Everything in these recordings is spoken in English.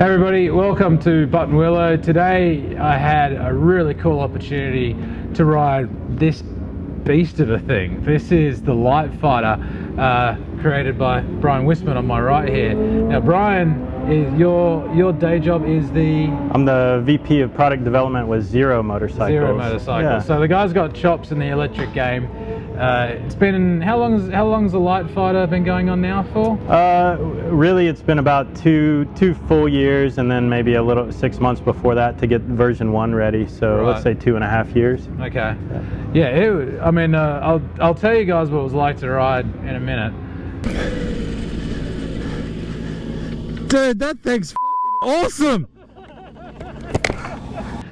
Hey everybody, welcome to Buttonwillow. Today I had a really cool opportunity to ride this beast of a thing. This is the Lightfighter, created by Brian Wismann on my right here. Now Brian, is your day job is I'm the VP of product development with Zero Motorcycles. Zero Motorcycles. Yeah. So the guy's got chops in the electric game. It's been, how long's the Lightfighter been going on now for? Really it's been about two full years, and then maybe a little 6 months before that to get version 1 ready. So right. Let's say 2.5 years. Okay. Yeah, I mean, I'll tell you guys what it was like to ride in a minute. Dude, that thing's awesome!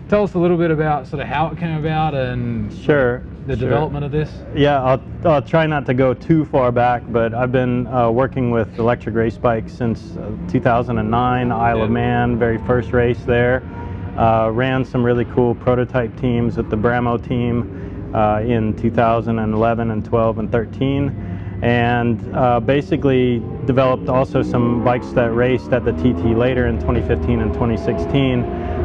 Tell us a little bit about sort of how it came about and the development of this. Yeah, I'll try not to go too far back, but I've been working with electric race bikes since 2009, Isle of Man, very first race there. Ran some really cool prototype teams with the Bramo team in 2011 and 12 and 13. And basically developed also some bikes that raced at the TT later in 2015 and 2016.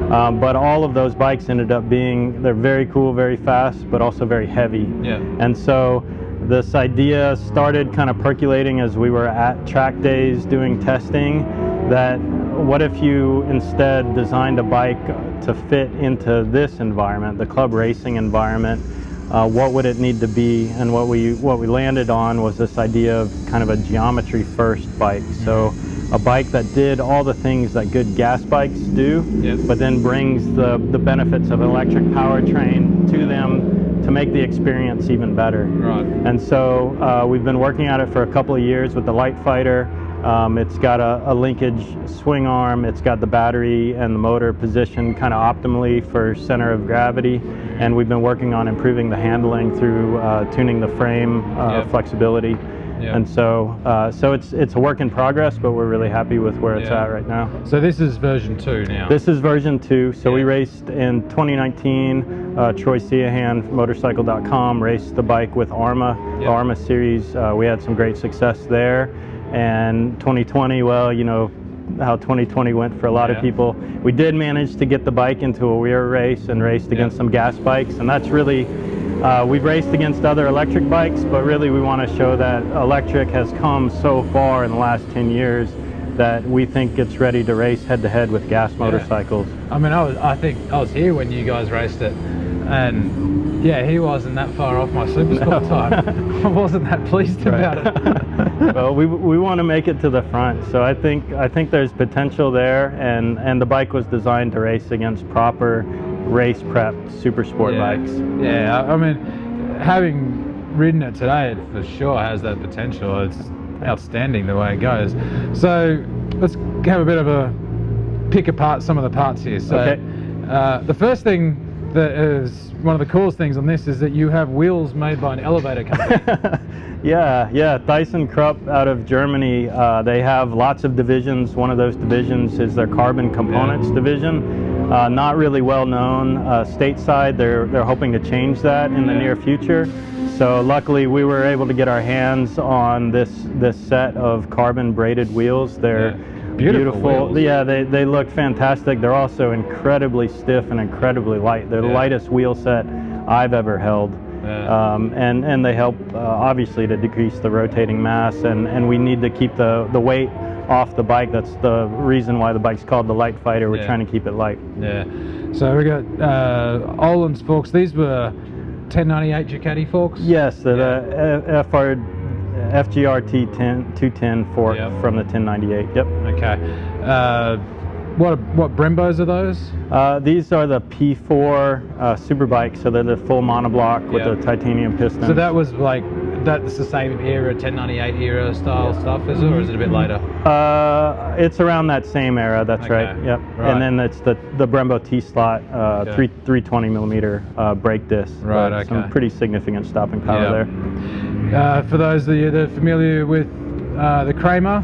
But all of those bikes ended up being, they're very cool, very fast, but also very heavy. Yeah. And so this idea started kind of percolating as we were at track days doing testing, that what if you instead designed a bike to fit into this environment, the club racing environment? What would it need to be? And what we landed on was this idea of kind of a geometry first bike. So a bike that did all the things that good gas bikes do, but then brings the benefits of an electric powertrain to them to make the experience even better. Right. And so we've been working at it for a couple of years with the Lightfighter. It's got a linkage swing arm, it's got the battery and the motor positioned kind of optimally for center of gravity, and we've been working on improving the handling through tuning the frame flexibility. And so it's a work in progress, but we're really happy with where it's at right now. So this is version 2 now? This is version 2. So we raced in 2019, Troy Seahan, motorcycle.com, raced the bike with ARMA, the ARMA series. We had some great success there. And 2020, well, you know how 2020 went for a lot of people. We did manage to get the bike into a rear race and raced against some gas bikes, and that's really, we've raced against other electric bikes, but really we want to show that electric has come so far in the last 10 years that we think it's ready to race head-to-head with gas motorcycles. I mean, I think I was here when you guys raced it, and yeah, he wasn't that far off my Supersport time. I wasn't that pleased about it. Well, we want to make it to the front, so I think there's potential there, and the bike was designed to race against proper race prep Supersport bikes. Yeah, I mean, having ridden it today, it for sure has that potential. It's outstanding the way it goes. So let's have a bit of a pick apart some of the parts here. So the first thing that is one of the coolest things on this is that you have wheels made by an elevator company. Yeah, Thyssen Krupp out of Germany. They have lots of divisions. One of those divisions is their carbon components division. Not really well known stateside. They're hoping to change that in the near future. So luckily we were able to get our hands on this set of carbon braided wheels. They're beautiful. Yeah, they look fantastic. They're also incredibly stiff and incredibly light. They're the lightest wheel set I've ever held. And they help obviously to decrease the rotating mass, and we need to keep the weight off the bike. That's the reason why the bike's called the Lightfighter. We're trying to keep it light. Yeah. So we got Öhlins forks. These were 1098 Ducati forks? Yes, the FGRT 210 fork from the 1098. Yep. Okay. What Brembos are those? These are the P4 Superbike, so they're the full monoblock with the titanium piston. So that was like, that's the same era, 1098 era style stuff, is it, or is it a bit later? It's around that same era, that's right. Yep. Right. And then it's the Brembo T-slot 320 millimeter brake disc. Right, okay. Some pretty significant stopping power there. For those of you that are familiar with the Kramer,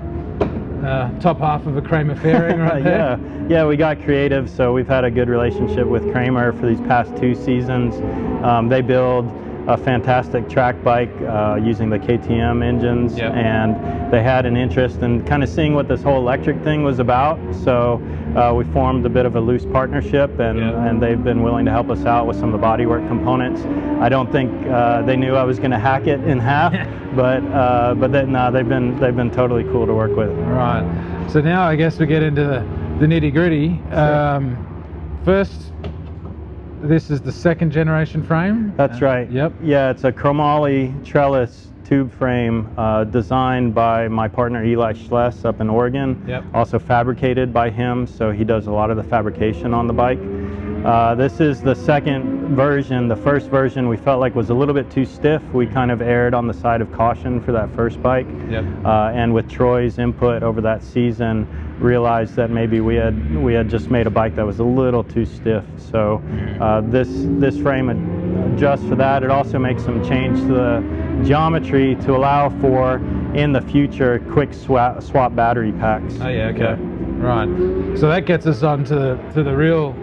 top half of a Kramer fairing right there. Yeah, we got creative, so we've had a good relationship with Kramer for these past 2 seasons. They build a fantastic track bike using the KTM engines, and they had an interest in kind of seeing what this whole electric thing was about. So we formed a bit of a loose partnership, and they've been willing to help us out with some of the bodywork components. I don't think they knew I was going to hack it in half, but they've been totally cool to work with. Right. So now I guess we get into the nitty-gritty. First, this is the second generation frame? That's right. Yep. Yeah, it's a chromoly trellis tube frame designed by my partner Eli Schless up in Oregon. Yep. Also fabricated by him, so he does a lot of the fabrication on the bike. This is the second version. The first version we felt like was a little bit too stiff. We kind of erred on the side of caution for that first bike. Yep. And with Troy's input over that season, realized that maybe we had just made a bike that was a little too stiff. So this frame adjusts for that. It also makes some change to the geometry to allow for, in the future, quick swap battery packs. Oh yeah, okay. Right. So that gets us on to the real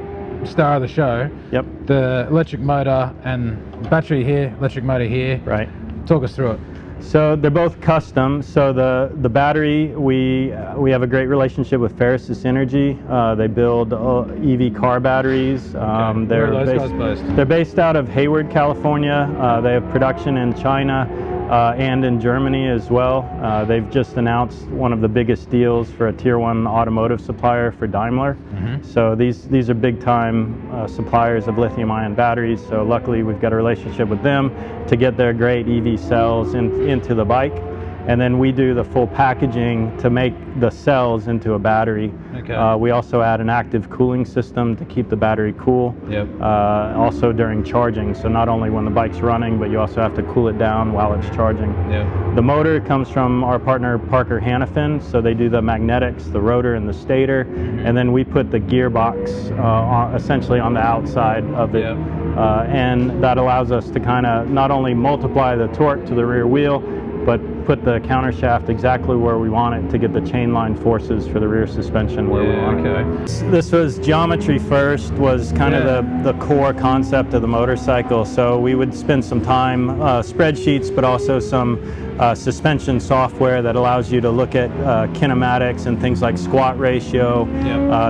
star of the show. Yep. The electric motor and battery here, electric motor here. Right. Talk us through it. So they're both custom. So the battery, we have a great relationship with Ferris Energy. They build EV car batteries. Where are those guys based? They're based out of Hayward, California. They have production in China and in Germany as well. They've just announced one of the biggest deals for a tier 1 automotive supplier for Daimler. So these are big time suppliers of lithium-ion batteries. So luckily we've got a relationship with them to get their great EV cells into the bike. And then we do the full packaging to make the cells into a battery. Okay. We also add an active cooling system to keep the battery cool. Yep. Also during charging, so not only when the bike's running, but you also have to cool it down while it's charging. Yep. The motor comes from our partner Parker Hannifin, so they do the magnetics, the rotor and the stator, and then we put the gearbox essentially on the outside of it. Yep. And that allows us to kind of not only multiply the torque to the rear wheel, but put the counter shaft exactly where we want it to get the chain line forces for the rear suspension where we want it. This was geometry first, was kind of the core concept of the motorcycle. So we would spend some time spreadsheets, but also some suspension software that allows you to look at kinematics and things like squat ratio,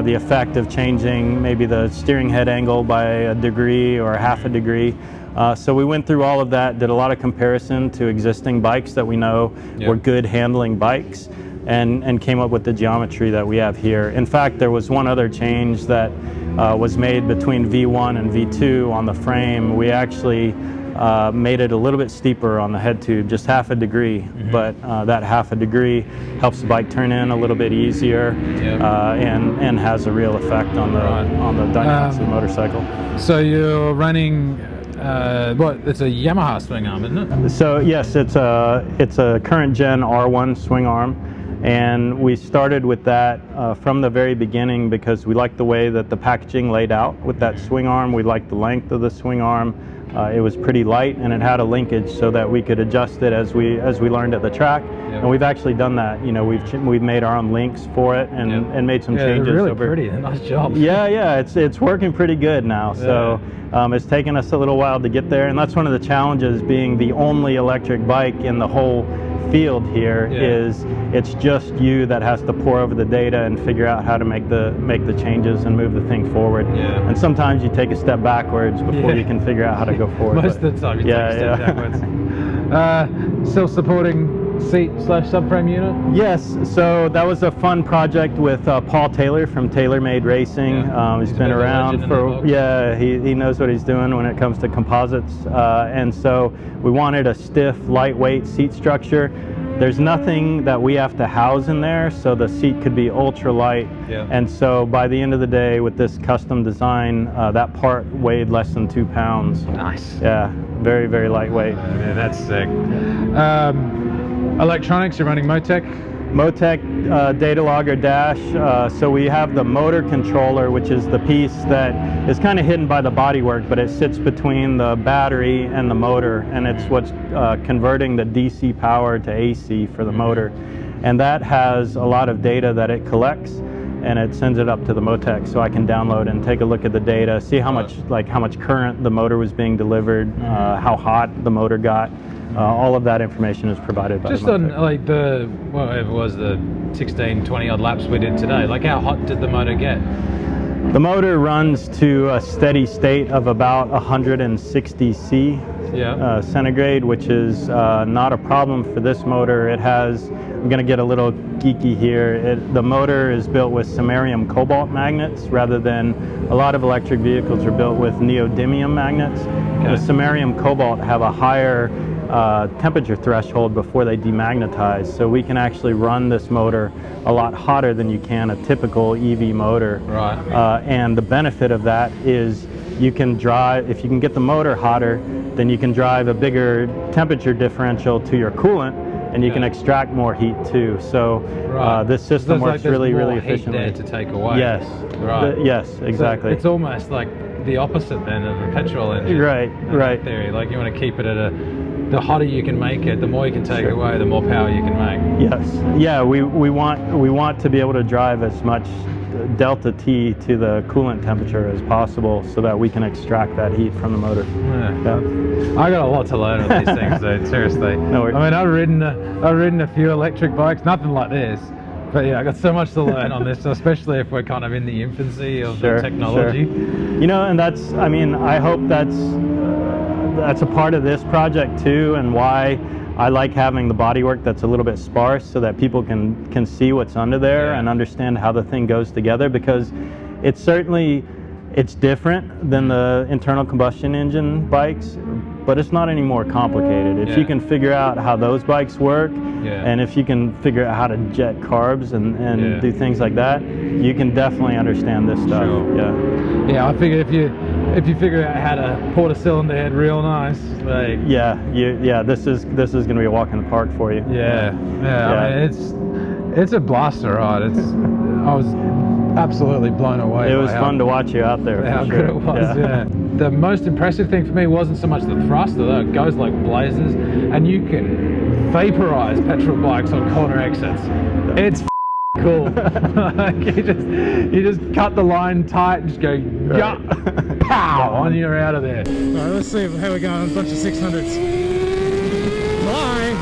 the effect of changing maybe the steering head angle by a degree or half a degree. So we went through all of that, did a lot of comparison to existing bikes that we know were good handling bikes, and came up with the geometry that we have here. In fact, there was one other change that was made between V1 and V2 on the frame. We actually made it a little bit steeper on the head tube, just half a degree, but that half a degree helps the bike turn in a little bit easier, and has a real effect on the dynamics of the motorcycle. So you're running it's a Yamaha swing arm, isn't it? So yes, it's a current gen R1 swing arm, and we started with that from the very beginning because we liked the way that the packaging laid out with that swing arm. We liked the length of the swing arm. It was pretty light, and it had a linkage so that we could adjust it as we learned at the track. And we've actually done that. You know, we've made our own links for it and made some changes. They're really pretty. Nice job. Yeah, it's working pretty good now. So it's taken us a little while to get there, and that's one of the challenges being the only electric bike in the whole field here. Is it's just you that has to pour over the data and figure out how to make the changes and move the thing forward. And sometimes you take a step backwards before you can figure out how to go forward. Most of the time you take a step backwards. Self-supporting seat/subframe unit? Yes, so that was a fun project with Paul Taylor from TaylorMade Racing. He's been around for, he knows what he's doing when it comes to composites. And so we wanted a stiff, lightweight seat structure. There's nothing that we have to house in there, so the seat could be ultra light. And so by the end of the day with this custom design, that part weighed less than 2 pounds. Nice. Yeah, very, very lightweight. Yeah, that's sick. Electronics, you're running Motec? Motec data logger dash. So we have the motor controller, which is the piece that is kind of hidden by the bodywork, but it sits between the battery and the motor, and it's what's converting the DC power to AC for the motor. And that has a lot of data that it collects. and it sends it up to the Motec, so I can download and take a look at the data, see how much current the motor was being delivered, how hot the motor got. All of that information is provided by just the on Motec. like whatever it was, the 16, 20 odd laps we did today. Like, how hot did the motor get? The motor runs to a steady state of about 160 C centigrade, which is not a problem for this motor. It has, I'm going to get a little geeky here, the motor is built with samarium cobalt magnets rather than a lot of electric vehicles are built with neodymium magnets. Okay. The samarium cobalt have a higher temperature threshold before they demagnetize, so we can actually run this motor a lot hotter than you can a typical EV motor. Right. And the benefit of that is you can drive, if you can get the motor hotter, then you can drive a bigger temperature differential to your coolant, and you can extract more heat too. So this system works really efficiently. Heat there to take away. Yes. Right. Yes, exactly. So it's almost like the opposite then of a petrol engine. Right. In theory, like you want to keep it at the hotter you can make it, the more you can take away, the more power you can make. Yes. Yeah, we want to be able to drive as much delta T to the coolant temperature as possible so that we can extract that heat from the motor. Yeah. I got a lot to learn with these things, though, seriously. No worries. I mean, I've ridden a few electric bikes, nothing like this. But yeah, I got so much to learn on this, especially if we're kind of in the infancy of the technology. You know, and that's, I mean, I hope that's a part of this project too, and why I like having the bodywork that's a little bit sparse so that people can see what's under there and understand how the thing goes together, because it's certainly, it's different than the internal combustion engine bikes, but it's not any more complicated. If you can figure out how those bikes work, and if you can figure out how to jet carbs and do things like that, you can definitely understand this stuff. Sure. Yeah, I figure if you figure out how to port a cylinder head real nice, like this is going to be a walk in the park for you. I mean, it's a blaster ride. I was absolutely blown away. It was fun to watch you out there. How good it was. The most impressive thing for me wasn't so much the thruster, though. It goes like blazes, and you can vaporize petrol bikes on corner exits. It's cool. Like you just cut the line tight and just go pow, and you're out of there. All right, let's see how we go on a bunch of 600s. Bye.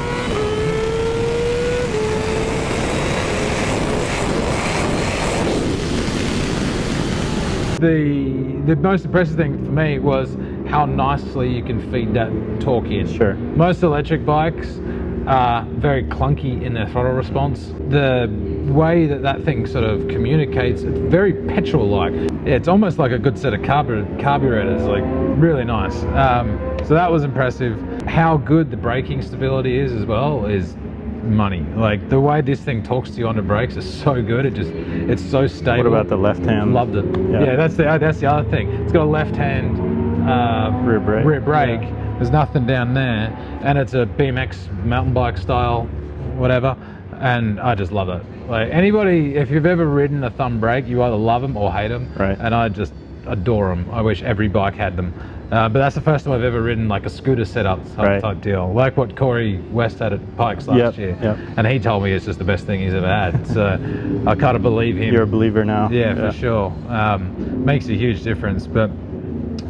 The most impressive thing for me was how nicely you can feed that torque in. Sure. Most electric bikes are very clunky in their throttle response. The way that thing sort of communicates, it's very petrol-like. It's almost like a good set of carburetors, like really nice. So that was impressive. How good the braking stability is as well is money. Like the way this thing talks to you on the brakes is so good. It's so stable. What about the left hand? Loved it. Yeah, that's the other thing. It's got a left hand rear brake. There's nothing down there, and it's a BMX mountain bike style, whatever. And I just love it. Like anybody, if you've ever ridden a thumb brake, you either love them or hate them. Right. And I just adore them. I wish every bike had them. But that's the first time I've ever ridden like a scooter setup type deal, like what Corey West had at Pikes last year. And he told me it's just the best thing he's ever had. So I kind of believe him. You're a believer now. Yeah, for sure. Makes a huge difference. But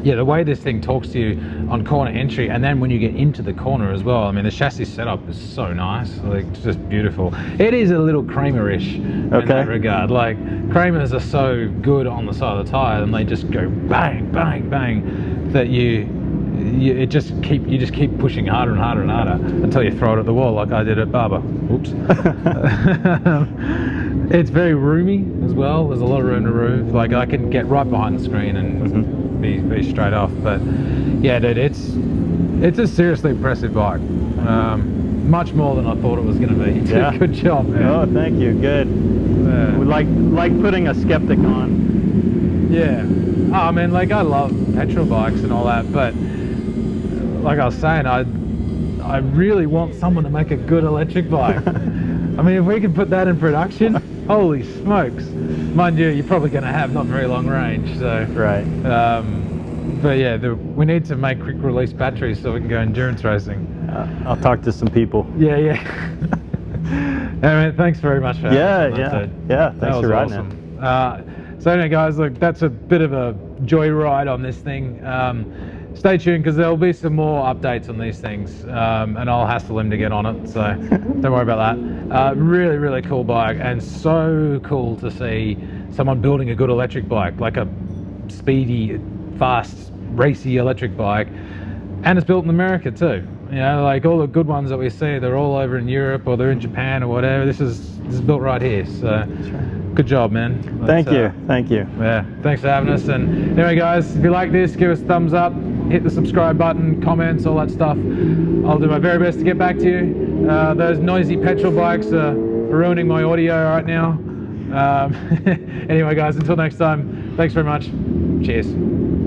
yeah, the way this thing talks to you on corner entry, and then when you get into the corner as well, I mean, the chassis setup is so nice, like it's just beautiful. It is a little Kramer-ish in that regard. Like Kramers are so good on the side of the tire, and they just go bang, bang, bang, that you just keep pushing harder and harder and harder until you throw it at the wall, like I did at Barber. Oops. It's very roomy as well. There's a lot of room to move. Like I can get right behind the screen and be straight off. But yeah, dude, it's a seriously impressive bike. Much more than I thought it was going to be. Yeah. Good job, man. Oh, thank you. Good. We like putting a skeptic on. Yeah. Oh, I mean, like I love petrol bikes and all that, but like I was saying, I really want someone to make a good electric bike. I mean, if we can put that in production, holy smokes. Mind you, you're probably going to have not very long range, so. Right. But yeah, we need to make quick release batteries so we can go endurance racing. I'll talk to some people. Yeah. I mean, thanks very much for that. Yeah. Thanks for riding it. So anyway, guys, look, that's a bit of a joyride on this thing. Stay tuned because there'll be some more updates on these things, and I'll hassle him to get on it, so don't worry about that. Really, really cool bike, and so cool to see someone building a good electric bike, like a speedy, fast, racy electric bike, and it's built in America too. You know, like all the good ones that we see, they're all over in Europe or they're in Japan or whatever. This is built right here, so good job, man. Thank you. Yeah, thanks for having us. And anyway, guys, if you like this, give us a thumbs up, hit the subscribe button, comments, all that stuff. I'll do my very best to get back to you. Those noisy petrol bikes are ruining my audio right now. Anyway, guys, until next time, thanks very much. Cheers.